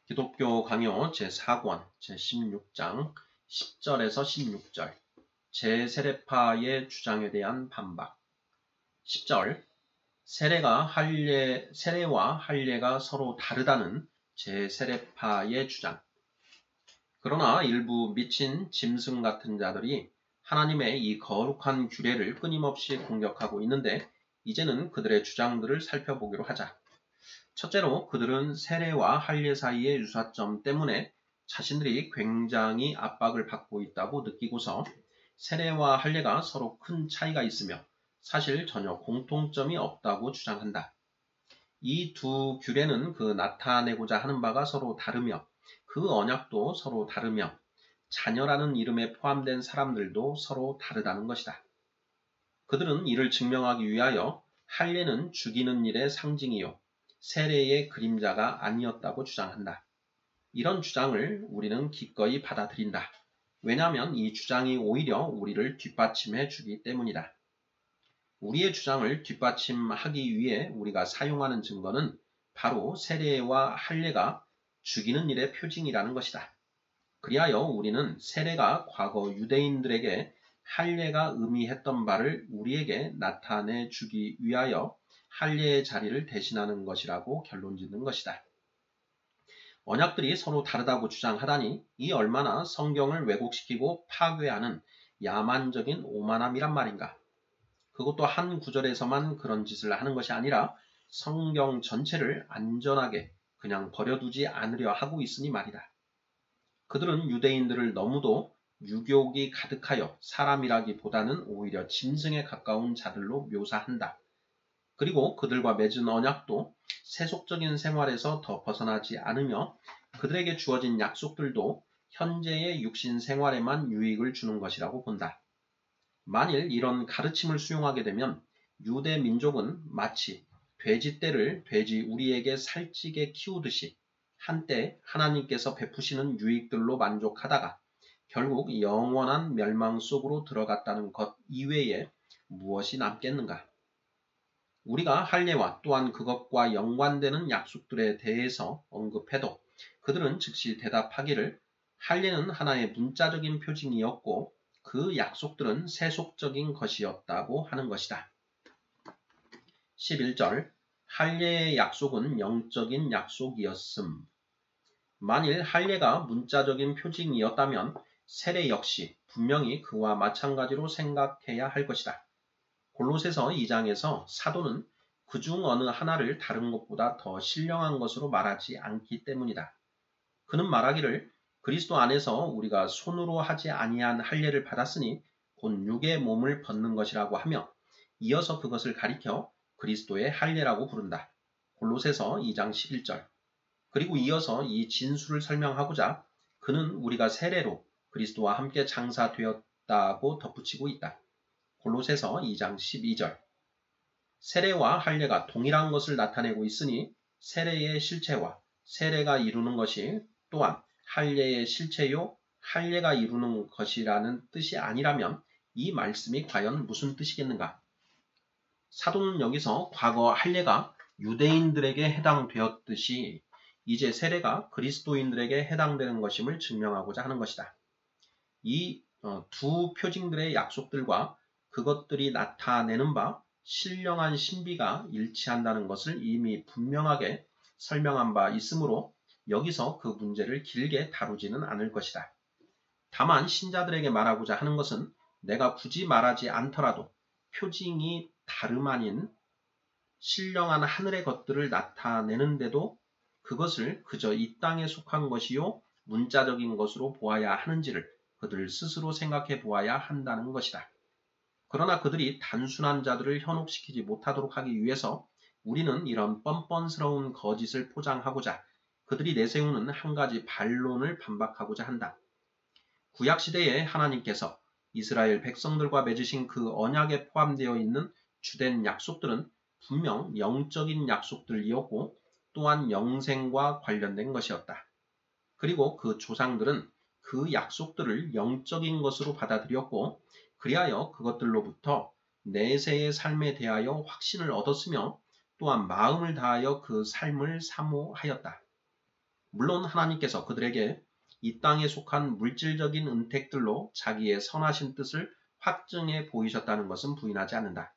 기독교 강요 제4권 제16장 10절에서 16절 제세례파의 주장에 대한 반박. 10절 세례와 할례가 서로 다르다는 제세례파의 주장. 그러나 일부 미친 짐승 같은 자들이 하나님의 이 거룩한 규례를 끊임없이 공격하고 있는데, 이제는 그들의 주장들을 살펴보기로 하자. 첫째로, 그들은 세례와 할례 사이의 유사점 때문에 자신들이 굉장히 압박을 받고 있다고 느끼고서 세례와 할례가 서로 큰 차이가 있으며 사실 전혀 공통점이 없다고 주장한다. 이 두 규례는 그 나타내고자 하는 바가 서로 다르며 그 언약도 서로 다르며 자녀라는 이름에 포함된 사람들도 서로 다르다는 것이다. 그들은 이를 증명하기 위하여 할례는 죽이는 일의 상징이요 세례의 그림자가 아니었다고 주장한다. 이런 주장을 우리는 기꺼이 받아들인다. 왜냐하면 이 주장이 오히려 우리를 뒷받침해 주기 때문이다. 우리의 주장을 뒷받침하기 위해 우리가 사용하는 증거는 바로 세례와 할례가 죽이는 일의 표징이라는 것이다. 그리하여 우리는 세례가 과거 유대인들에게 할례가 의미했던 바를 우리에게 나타내 주기 위하여 할례의 자리를 대신하는 것이라고 결론짓는 것이다. 언약들이 서로 다르다고 주장하다니 이 얼마나 성경을 왜곡시키고 파괴하는 야만적인 오만함이란 말인가. 그것도 한 구절에서만 그런 짓을 하는 것이 아니라 성경 전체를 안전하게 그냥 버려두지 않으려 하고 있으니 말이다. 그들은 유대인들을 너무도 유욕이 가득하여 사람이라기보다는 오히려 짐승에 가까운 자들로 묘사한다. 그리고 그들과 맺은 언약도 세속적인 생활에서 더 벗어나지 않으며 그들에게 주어진 약속들도 현재의 육신 생활에만 유익을 주는 것이라고 본다. 만일 이런 가르침을 수용하게 되면 유대 민족은 마치 돼지떼를 돼지 우리에게 살찌게 키우듯이 한때 하나님께서 베푸시는 유익들로 만족하다가 결국 영원한 멸망 속으로 들어갔다는 것 이외에 무엇이 남겠는가? 우리가 할례와 또한 그것과 연관되는 약속들에 대해서 언급해도 그들은 즉시 대답하기를 할례는 하나의 문자적인 표징이었고 그 약속들은 세속적인 것이었다고 하는 것이다. 11절 할례의 약속은 영적인 약속이었음. 만일 할례가 문자적인 표징이었다면 세례 역시 분명히 그와 마찬가지로 생각해야 할 것이다. 골로새서 2장에서 사도는 그중 어느 하나를 다른 것보다 더 신령한 것으로 말하지 않기 때문이다. 그는 말하기를 그리스도 안에서 우리가 손으로 하지 아니한 할례를 받았으니 곧 육의 몸을 벗는 것이라고 하며 이어서 그것을 가리켜 그리스도의 할례라고 부른다. 골로새서 2장 11절. 그리고 이어서 이 진술을 설명하고자 그는 우리가 세례로 그리스도와 함께 장사되었다고 덧붙이고 있다. 골로새서 2장 12절. 세례와 할례가 동일한 것을 나타내고 있으니 세례의 실체와 세례가 이루는 것이 또한 할례의 실체요 할례가 이루는 것이라는 뜻이 아니라면 이 말씀이 과연 무슨 뜻이겠는가? 사도는 여기서 과거 할례가 유대인들에게 해당되었듯이 이제 세례가 그리스도인들에게 해당되는 것임을 증명하고자 하는 것이다. 이 두 표징들의 약속들과 그것들이 나타내는 바 신령한 신비가 일치한다는 것을 이미 분명하게 설명한 바 있으므로 여기서 그 문제를 길게 다루지는 않을 것이다. 다만 신자들에게 말하고자 하는 것은 내가 굳이 말하지 않더라도 표징이 다름 아닌 신령한 하늘의 것들을 나타내는데도 그것을 그저 이 땅에 속한 것이요 문자적인 것으로 보아야 하는지를 그들 스스로 생각해 보아야 한다는 것이다. 그러나 그들이 단순한 자들을 현혹시키지 못하도록 하기 위해서 우리는 이런 뻔뻔스러운 거짓을 포장하고자 그들이 내세우는 한 가지 반론을 반박하고자 한다. 구약시대에 하나님께서 이스라엘 백성들과 맺으신 그 언약에 포함되어 있는 주된 약속들은 분명 영적인 약속들이었고 또한 영생과 관련된 것이었다. 그리고 그 조상들은 그 약속들을 영적인 것으로 받아들였고 그리하여 그것들로부터 내세의 삶에 대하여 확신을 얻었으며 또한 마음을 다하여 그 삶을 사모하였다. 물론 하나님께서 그들에게 이 땅에 속한 물질적인 은택들로 자기의 선하신 뜻을 확증해 보이셨다는 것은 부인하지 않는다.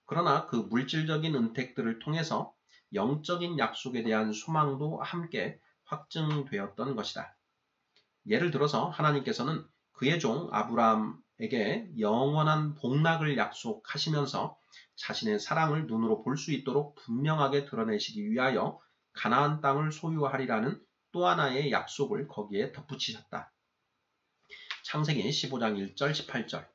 그러나 그 물질적인 은택들을 통해서 영적인 약속에 대한 소망도 함께 확증되었던 것이다. 예를 들어서 하나님께서는 그의 종 아브라함에게 영원한 복락을 약속하시면서 자신의 사랑을 눈으로 볼 수 있도록 분명하게 드러내시기 위하여 가나안 땅을 소유하리라는 또 하나의 약속을 거기에 덧붙이셨다. 창세기 15장 1절 18절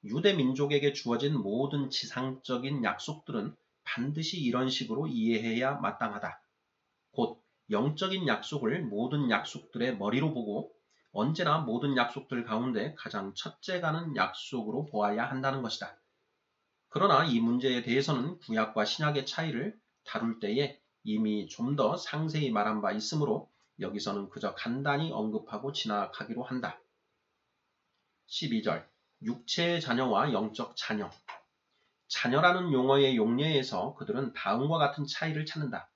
유대 민족에게 주어진 모든 지상적인 약속들은 반드시 이런 식으로 이해해야 마땅하다. 곧 영적인 약속을 모든 약속들의 머리로 보고 언제나 모든 약속들 가운데 가장 첫째 가는 약속으로 보아야 한다는 것이다. 그러나 이 문제에 대해서는 구약과 신약의 차이를 다룰 때에 이미 좀 더 상세히 말한 바 있으므로 여기서는 그저 간단히 언급하고 지나가기로 한다. 12절 육체의 자녀와 영적 자녀 자녀라는 용어의 용례에서 그들은 다음과 같은 차이를 찾는다.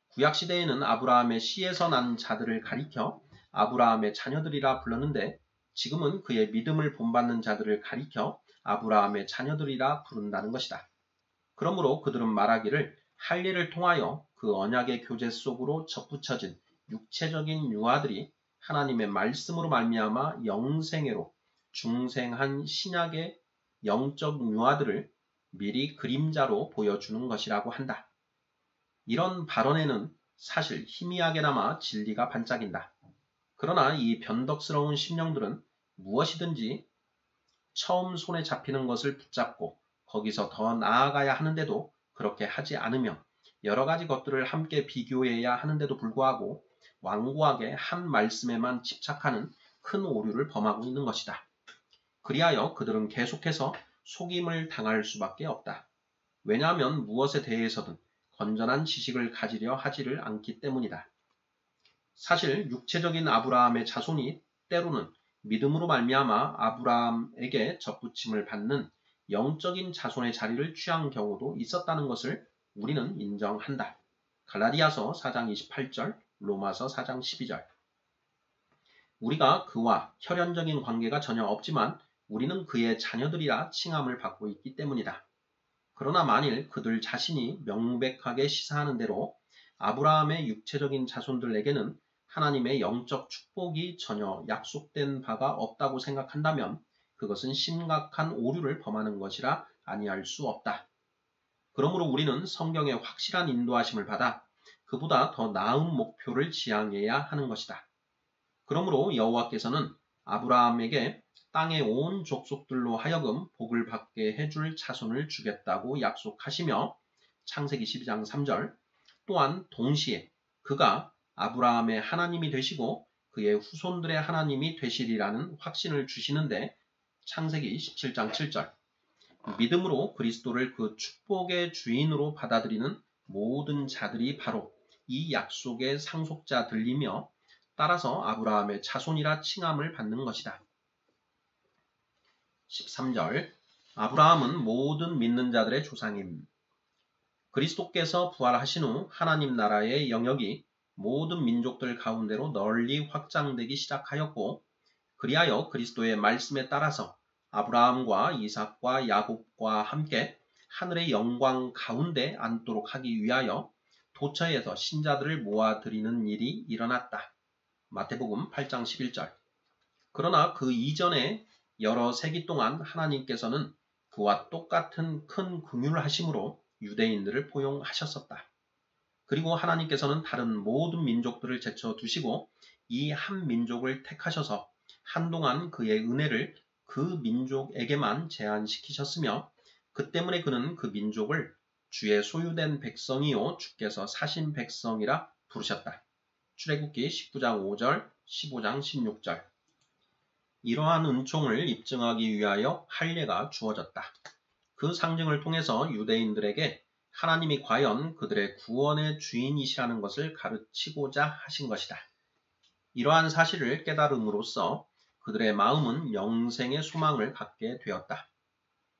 구약시대에는 아브라함의 씨에서 난 자들을 가리켜 아브라함의 자녀들이라 불렀는데 지금은 그의 믿음을 본받는 자들을 가리켜 아브라함의 자녀들이라 부른다는 것이다. 그러므로 그들은 말하기를 할례를 통하여 그 언약의 교제 속으로 접붙여진 육체적인 유아들이 하나님의 말씀으로 말미암아 영생애로 중생한 신약의 영적 유아들을 미리 그림자로 보여주는 것이라고 한다. 이런 발언에는 사실 희미하게나마 진리가 반짝인다. 그러나 이 변덕스러운 심령들은 무엇이든지 처음 손에 잡히는 것을 붙잡고 거기서 더 나아가야 하는데도 그렇게 하지 않으며 여러 가지 것들을 함께 비교해야 하는데도 불구하고 완고하게 한 말씀에만 집착하는 큰 오류를 범하고 있는 것이다. 그리하여 그들은 계속해서 속임을 당할 수밖에 없다. 왜냐하면 무엇에 대해서든 건전한 지식을 가지려 하지를 않기 때문이다. 사실 육체적인 아브라함의 자손이 때로는 믿음으로 말미암아 아브라함에게 접붙임을 받는 영적인 자손의 자리를 취한 경우도 있었다는 것을 우리는 인정한다. 갈라디아서 4장 28절, 로마서 4장 12절 우리가 그와 혈연적인 관계가 전혀 없지만 우리는 그의 자녀들이라 칭함을 받고 있기 때문이다. 그러나 만일 그들 자신이 명백하게 시사하는 대로 아브라함의 육체적인 자손들에게는 하나님의 영적 축복이 전혀 약속된 바가 없다고 생각한다면 그것은 심각한 오류를 범하는 것이라 아니할 수 없다. 그러므로 우리는 성경의 확실한 인도하심을 받아 그보다 더 나은 목표를 지향해야 하는 것이다. 그러므로 여호와께서는 아브라함에게 땅의 온 족속들로 하여금 복을 받게 해줄 자손을 주겠다고 약속하시며 창세기 12장 3절 또한 동시에 그가 아브라함의 하나님이 되시고 그의 후손들의 하나님이 되시리라는 확신을 주시는데 창세기 17장 7절 믿음으로 그리스도를 그 축복의 주인으로 받아들이는 모든 자들이 바로 이 약속의 상속자들이며 따라서 아브라함의 자손이라 칭함을 받는 것이다. 13절 아브라함은 모든 믿는 자들의 조상임. 그리스도께서 부활하신 후 하나님 나라의 영역이 모든 민족들 가운데로 널리 확장되기 시작하였고 그리하여 그리스도의 말씀에 따라서 아브라함과 이삭과 야곱과 함께 하늘의 영광 가운데 앉도록 하기 위하여 도처에서 신자들을 모아드리는 일이 일어났다. 마태복음 8장 11절 그러나 그 이전에 여러 세기 동안 하나님께서는 그와 똑같은 큰 긍휼하심으로 유대인들을 포용하셨었다. 그리고 하나님께서는 다른 모든 민족들을 제쳐두시고 이 한 민족을 택하셔서 한동안 그의 은혜를 그 민족에게만 제한시키셨으며 그 때문에 그는 그 민족을 주의 소유된 백성이요 주께서 사신 백성이라 부르셨다. 출애굽기 19장 5절, 15장 16절 이러한 은총을 입증하기 위하여 할례가 주어졌다. 그 상징을 통해서 유대인들에게 하나님이 과연 그들의 구원의 주인이시라는 것을 가르치고자 하신 것이다. 이러한 사실을 깨달음으로써 그들의 마음은 영생의 소망을 갖게 되었다.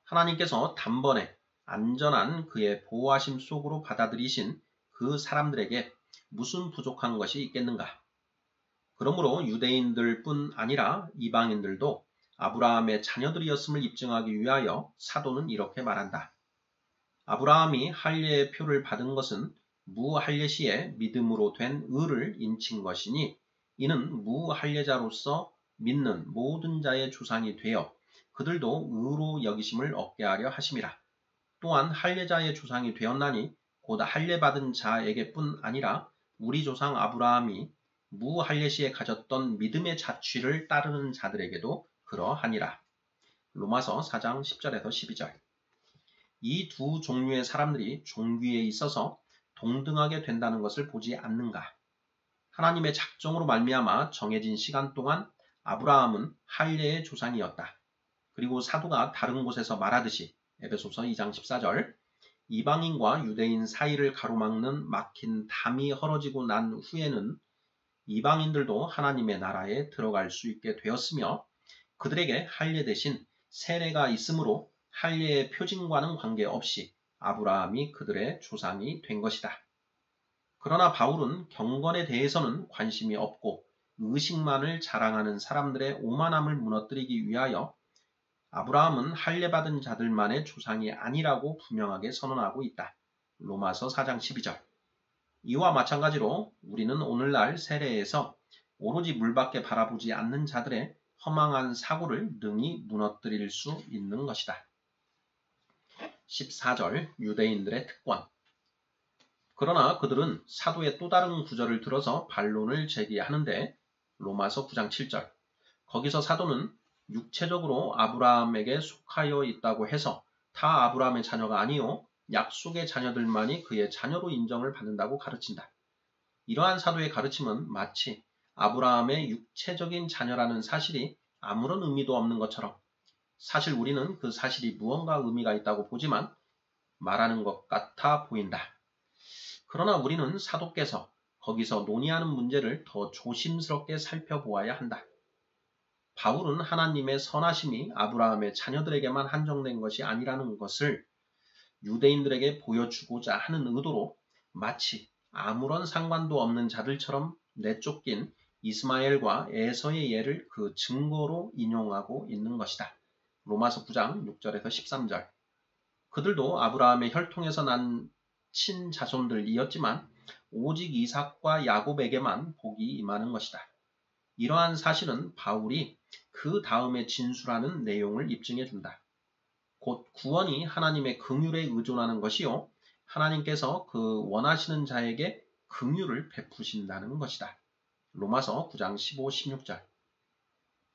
하나님께서 단번에 안전한 그의 보호하심 속으로 받아들이신 그 사람들에게 무슨 부족한 것이 있겠는가? 그러므로 유대인들뿐 아니라 이방인들도 아브라함의 자녀들이었음을 입증하기 위하여 사도는 이렇게 말한다. 아브라함이 할례의 표를 받은 것은 무할례시에 믿음으로 된 의를 인친 것이니 이는 무할례자로서 믿는 모든 자의 조상이 되어 그들도 의로 여기심을 얻게 하려 하심이라. 또한 할례자의 조상이 되었나니 곧 할례 받은 자에게뿐 아니라 우리 조상 아브라함이 무할례시에 가졌던 믿음의 자취를 따르는 자들에게도 그러하니라. 로마서 4장 10절에서 12절. 이 두 종류의 사람들이 종기에 있어서 동등하게 된다는 것을 보지 않는가? 하나님의 작정으로 말미암아 정해진 시간 동안 아브라함은 할례의 조상이었다. 그리고 사도가 다른 곳에서 말하듯이 에베소서 2장 14절 이방인과 유대인 사이를 가로막는 막힌 담이 헐어지고 난 후에는 이방인들도 하나님의 나라에 들어갈 수 있게 되었으며 그들에게 할례 대신 세례가 있으므로 할례의 표징과는 관계없이 아브라함이 그들의 조상이 된 것이다. 그러나 바울은 경건에 대해서는 관심이 없고 의식만을 자랑하는 사람들의 오만함을 무너뜨리기 위하여 아브라함은 할례 받은 자들만의 조상이 아니라고 분명하게 선언하고 있다. 로마서 4장 12절. 이와 마찬가지로 우리는 오늘날 세례에서 오로지 물밖에 바라보지 않는 자들의 허망한 사고를 능히 무너뜨릴 수 있는 것이다. 14절 유대인들의 특권. 그러나 그들은 사도의 또 다른 구절을 들어서 반론을 제기하는데 로마서 9장 7절. 거기서 사도는 육체적으로 아브라함에게 속하여 있다고 해서 다 아브라함의 자녀가 아니요 약속의 자녀들만이 그의 자녀로 인정을 받는다고 가르친다. 이러한 사도의 가르침은 마치 아브라함의 육체적인 자녀라는 사실이 아무런 의미도 없는 것처럼 사실 우리는 그 사실이 무언가 의미가 있다고 보지만 말하는 것 같아 보인다. 그러나 우리는 사도께서 거기서 논의하는 문제를 더 조심스럽게 살펴보아야 한다. 바울은 하나님의 선하심이 아브라함의 자녀들에게만 한정된 것이 아니라는 것을 유대인들에게 보여주고자 하는 의도로 마치 아무런 상관도 없는 자들처럼 내쫓긴 이스마엘과 에서의 예를 그 증거로 인용하고 있는 것이다. 로마서 9장 6절에서 13절. 그들도 아브라함의 혈통에서 난 친자손들이었지만 오직 이삭과 야곱에게만 복이 임하는 것이다. 이러한 사실은 바울이 그 다음에 진술하는 내용을 입증해 준다. 곧 구원이 하나님의 긍휼에 의존하는 것이요 하나님께서 그 원하시는 자에게 긍휼을 베푸신다는 것이다. 로마서 9장 15, 16절.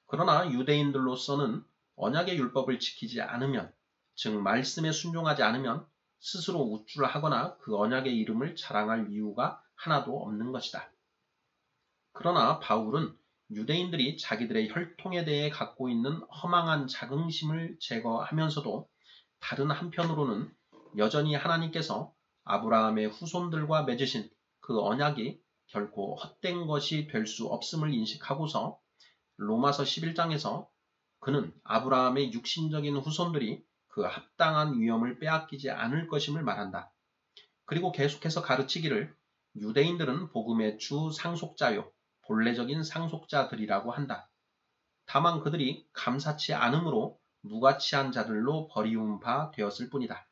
그러나 유대인들로서는 언약의 율법을 지키지 않으면, 즉 말씀에 순종하지 않으면 스스로 우쭐하거나 그 언약의 이름을 자랑할 이유가 하나도 없는 것이다. 그러나 바울은 유대인들이 자기들의 혈통에 대해 갖고 있는 허망한 자긍심을 제거하면서도 다른 한편으로는 여전히 하나님께서 아브라함의 후손들과 맺으신 그 언약이 결코 헛된 것이 될 수 없음을 인식하고서 로마서 11장에서 그는 아브라함의 육신적인 후손들이 그 합당한 위엄을 빼앗기지 않을 것임을 말한다. 그리고 계속해서 가르치기를 유대인들은 복음의 주 상속자요 본래적인 상속자들이라고 한다. 다만 그들이 감사치 않음으로 무가치한 자들로 버리운 바 되었을 뿐이다.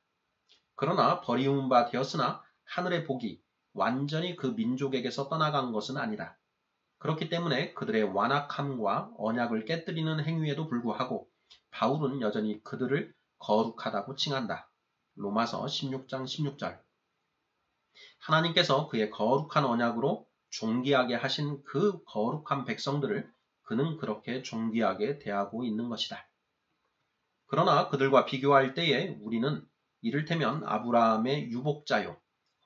그러나 버리운 바 되었으나 하늘의 복이 완전히 그 민족에게서 떠나간 것은 아니다. 그렇기 때문에 그들의 완악함과 언약을 깨뜨리는 행위에도 불구하고 바울은 여전히 그들을 거룩하다고 칭한다. 로마서 16장 16절. 하나님께서 그의 거룩한 언약으로 존귀하게 하신 그 거룩한 백성들을 그는 그렇게 존귀하게 대하고 있는 것이다. 그러나 그들과 비교할 때에 우리는 이를테면 아브라함의 유복자요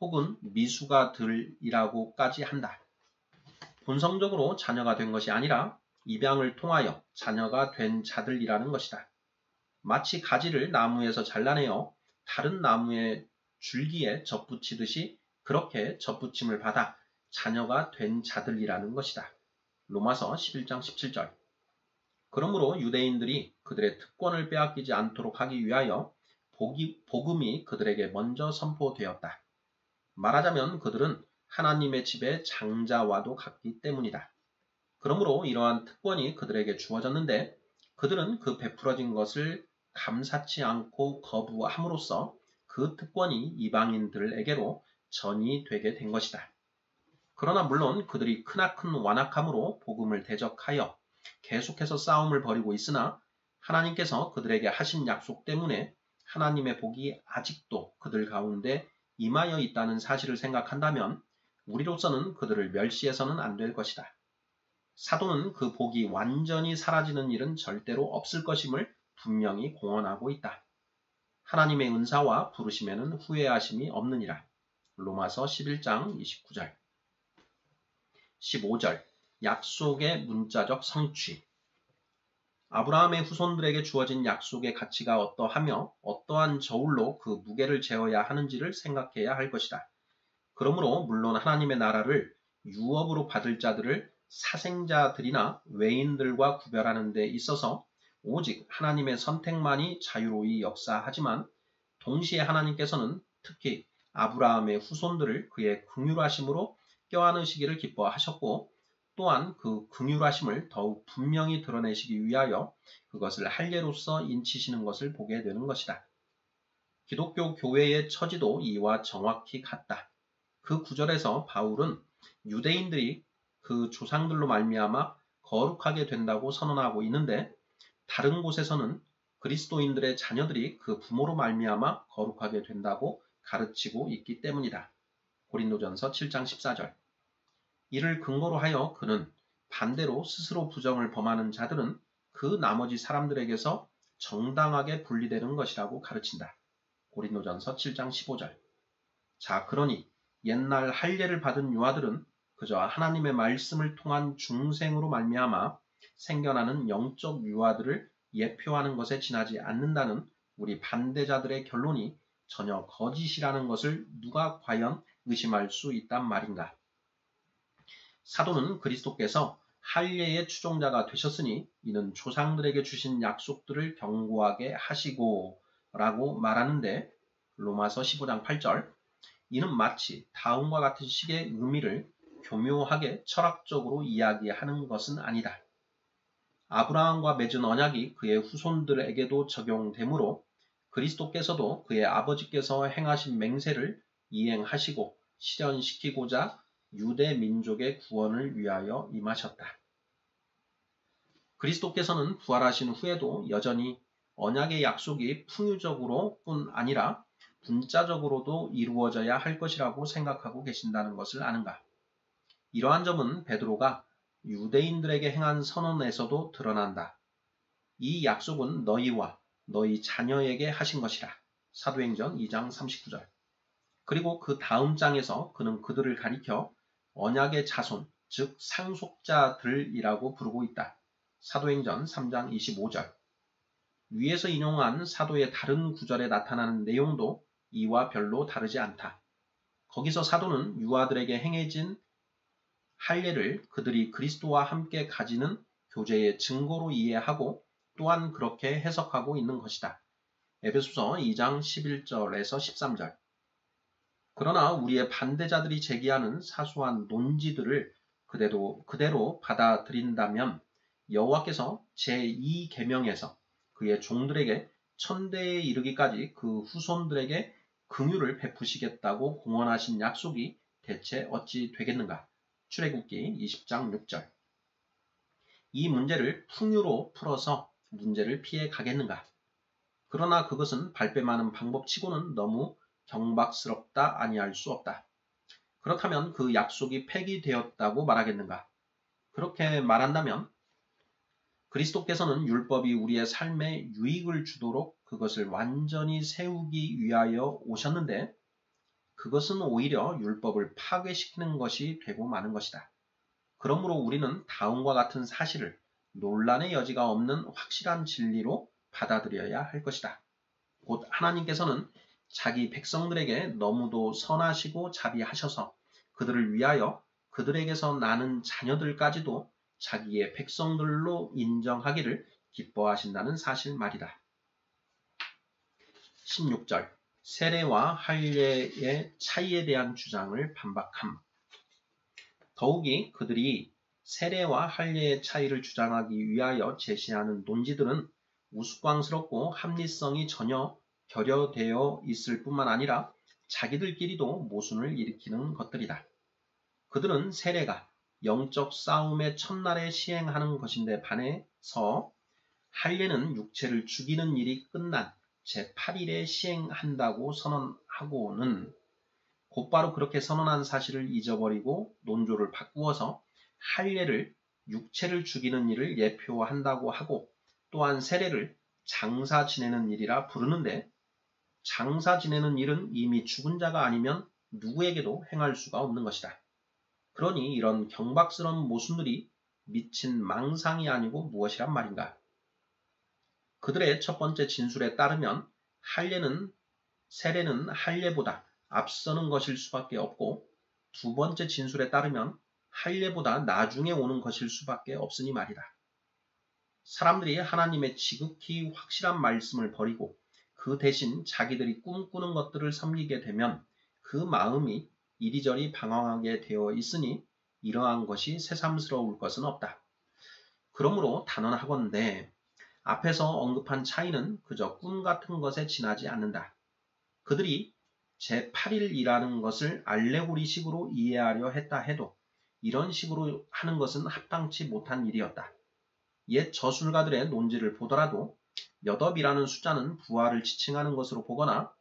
혹은 미수가들이라고까지 한다. 본성적으로 자녀가 된 것이 아니라 입양을 통하여 자녀가 된 자들이라는 것이다. 마치 가지를 나무에서 잘라내어 다른 나무의 줄기에 접붙이듯이 그렇게 접붙임을 받아 자녀가 된 자들이라는 것이다. 로마서 11장 17절. 그러므로 유대인들이 그들의 특권을 빼앗기지 않도록 하기 위하여 복음이 그들에게 먼저 선포되었다. 말하자면 그들은 하나님의 집의 장자와도 같기 때문이다. 그러므로 이러한 특권이 그들에게 주어졌는데 그들은 그 베풀어진 것을 감사치 않고 거부함으로써 그 특권이 이방인들에게로 전이 되게 된 것이다. 그러나 물론 그들이 크나큰 완악함으로 복음을 대적하여 계속해서 싸움을 벌이고 있으나 하나님께서 그들에게 하신 약속 때문에 하나님의 복이 아직도 그들 가운데 임하여 있다는 사실을 생각한다면 우리로서는 그들을 멸시해서는 안 될 것이다. 사도는 그 복이 완전히 사라지는 일은 절대로 없을 것임을 분명히 공언하고 있다. 하나님의 은사와 부르심에는 후회하심이 없느니라. 로마서 11장 29절 15절 약속의 문자적 성취 아브라함의 후손들에게 주어진 약속의 가치가 어떠하며 어떠한 저울로 그 무게를 재어야 하는지를 생각해야 할 것이다. 그러므로 물론 하나님의 나라를 유업으로 받을 자들을 사생자들이나 외인들과 구별하는 데 있어서 오직 하나님의 선택만이 자유로이 역사하지만 동시에 하나님께서는 특히 아브라함의 후손들을 그의 긍휼하심으로 껴안으시기를 기뻐하셨고 또한 그 긍휼하심을 더욱 분명히 드러내시기 위하여 그것을 할례로서 인치시는 것을 보게 되는 것이다. 기독교 교회의 처지도 이와 정확히 같다. 그 구절에서 바울은 유대인들이 그 조상들로 말미암아 거룩하게 된다고 선언하고 있는데 다른 곳에서는 그리스도인들의 자녀들이 그 부모로 말미암아 거룩하게 된다고 가르치고 있기 때문이다. 고린도전서 7장 14절 이를 근거로 하여 그는 반대로 스스로 부정을 범하는 자들은 그 나머지 사람들에게서 정당하게 분리되는 것이라고 가르친다. 고린도전서 7장 15절 자 그러니 옛날 할례를 받은 유아들은 그저 하나님의 말씀을 통한 중생으로 말미암아 생겨나는 영적 유아들을 예표하는 것에 지나지 않는다는 우리 반대자들의 결론이 전혀 거짓이라는 것을 누가 과연 의심할 수 있단 말인가. 사도는 그리스도께서 할례의 추종자가 되셨으니 이는 조상들에게 주신 약속들을 경고하게 하시고 라고 말하는데 로마서 15장 8절 이는 마치 다음과 같은 식의 의미를 교묘하게 철학적으로 이야기하는 것은 아니다. 아브라함과 맺은 언약이 그의 후손들에게도 적용되므로 그리스도께서도 그의 아버지께서 행하신 맹세를 이행하시고 실현시키고자 유대 민족의 구원을 위하여 임하셨다. 그리스도께서는 부활하신 후에도 여전히 언약의 약속이 풍유적으로 뿐 아니라 문자적으로도 이루어져야 할 것이라고 생각하고 계신다는 것을 아는가? 이러한 점은 베드로가 유대인들에게 행한 선언에서도 드러난다. 이 약속은 너희와 너희 자녀에게 하신 것이라. 사도행전 2장 39절. 그리고 그 다음 장에서 그는 그들을 가리켜 언약의 자손, 즉 상속자들이라고 부르고 있다. 사도행전 3장 25절. 위에서 인용한 사도의 다른 구절에 나타나는 내용도 이와 별로 다르지 않다. 거기서 사도는 유아들에게 행해진 할례를 그들이 그리스도와 함께 가지는 교제의 증거로 이해하고 또한 그렇게 해석하고 있는 것이다. 에베소서 2장 11절에서 13절. 그러나 우리의 반대자들이 제기하는 사소한 논지들을 그대로 받아들인다면 여호와께서 제2계명에서 그의 종들에게 천대에 이르기까지 그 후손들에게 긍휼을 베푸시겠다고 공언하신 약속이 대체 어찌 되겠는가? 출애굽기 20장 6절. 이 문제를 풍유로 풀어서 문제를 피해 가겠는가? 그러나 그것은 발뺌하는 방법치고는 너무 경박스럽다 아니할 수 없다. 그렇다면 그 약속이 폐기되었다고 말하겠는가? 그렇게 말한다면 그리스도께서는 율법이 우리의 삶에 유익을 주도록 그것을 완전히 세우기 위하여 오셨는데 그것은 오히려 율법을 파괴시키는 것이 되고 마는 것이다. 그러므로 우리는 다음과 같은 사실을 논란의 여지가 없는 확실한 진리로 받아들여야 할 것이다. 곧 하나님께서는 자기 백성들에게 너무도 선하시고 자비하셔서 그들을 위하여 그들에게서 나는 자녀들까지도 자기의 백성들로 인정하기를 기뻐하신다는 사실 말이다. 16절 세례와 할례의 차이에 대한 주장을 반박함. 더욱이 그들이 세례와 할례의 차이를 주장하기 위하여 제시하는 논지들은 우스꽝스럽고 합리성이 전혀 결여되어 있을 뿐만 아니라 자기들끼리도 모순을 일으키는 것들이다. 그들은 세례가 영적 싸움의 첫날에 시행하는 것인데 반해서 할례는 육체를 죽이는 일이 끝난 제8일에 시행한다고 선언하고는 곧바로 그렇게 선언한 사실을 잊어버리고 논조를 바꾸어서 할례를 육체를 죽이는 일을 예표한다고 하고 또한 세례를 장사 지내는 일이라 부르는데 장사 지내는 일은 이미 죽은 자가 아니면 누구에게도 행할 수가 없는 것이다. 그러니 이런 경박스러운 모순들이 미친 망상이 아니고 무엇이란 말인가? 그들의 첫 번째 진술에 따르면 세례는 할례보다 앞서는 것일 수밖에 없고 두 번째 진술에 따르면 할례보다 나중에 오는 것일 수밖에 없으니 말이다. 사람들이 하나님의 지극히 확실한 말씀을 버리고 그 대신 자기들이 꿈꾸는 것들을 섬기게 되면 그 마음이 이리저리 방황하게 되어 있으니 이러한 것이 새삼스러울 것은 없다. 그러므로 단언하건대 앞에서 언급한 차이는 그저 꿈 같은 것에 지나지 않는다. 그들이 제8일이라는 것을 알레고리식으로 이해하려 했다 해도 이런 식으로 하는 것은 합당치 못한 일이었다. 옛 저술가들의 논지를 보더라도 엿업이라는 숫자는 부활을 지칭하는 것으로 보거나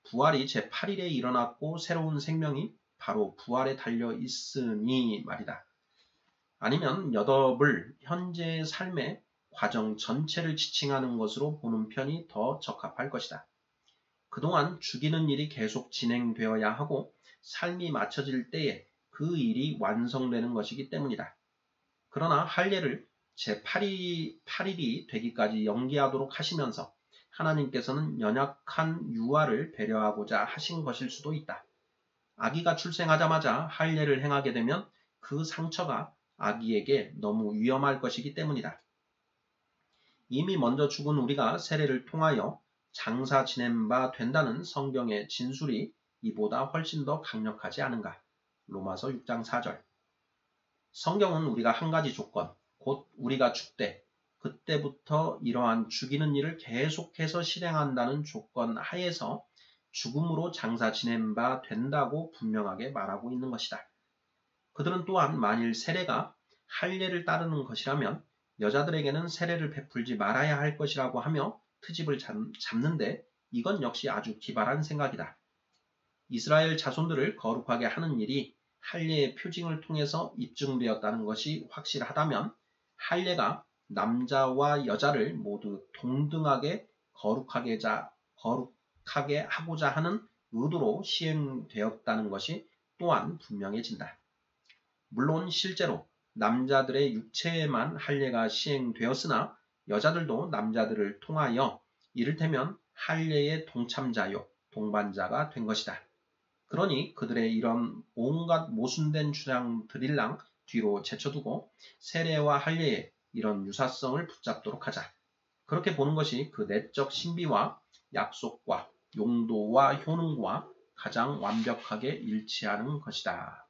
부활이 제8일에 일어났고 새로운 생명이 바로 부활에 달려 있으니 말이다. 아니면 엿업을 현재의 삶의 과정 전체를 지칭하는 것으로 보는 편이 더 적합할 것이다. 그동안 죽이는 일이 계속 진행되어야 하고 삶이 맞춰질 때에 그 일이 완성되는 것이기 때문이다. 그러나 할례를 제8일이 되기까지 연기하도록 하시면서 하나님께서는 연약한 유아를 배려하고자 하신 것일 수도 있다. 아기가 출생하자마자 할례를 행하게 되면 그 상처가 아기에게 너무 위험할 것이기 때문이다. 이미 먼저 죽은 우리가 세례를 통하여 장사 지낸 바 된다는 성경의 진술이 이보다 훨씬 더 강력하지 않은가? 로마서 6장 4절. 성경은 우리가 한 가지 조건, 곧 우리가 죽되 그때부터 이러한 죽이는 일을 계속해서 실행한다는 조건 하에서 죽음으로 장사 지낸 바 된다고 분명하게 말하고 있는 것이다. 그들은 또한 만일 세례가 할례를 따르는 것이라면 여자들에게는 세례를 베풀지 말아야 할 것이라고 하며 트집을 잡는데 이건 역시 아주 기발한 생각이다. 이스라엘 자손들을 거룩하게 하는 일이 할례의 표징을 통해서 입증되었다는 것이 확실하다면 할례가 남자와 여자를 모두 동등하게 거룩하게 하고자 하는 의도로 시행되었다는 것이 또한 분명해진다. 물론 실제로 남자들의 육체에만 할례가 시행되었으나 여자들도 남자들을 통하여 이를테면 할례의 동참자요, 동반자가 된 것이다. 그러니 그들의 이런 온갖 모순된 주장들일랑 뒤로 제쳐두고 세례와 할례의 이런 유사성을 붙잡도록 하자. 그렇게 보는 것이 그 내적 신비와 약속과 용도와 효능과 가장 완벽하게 일치하는 것이다.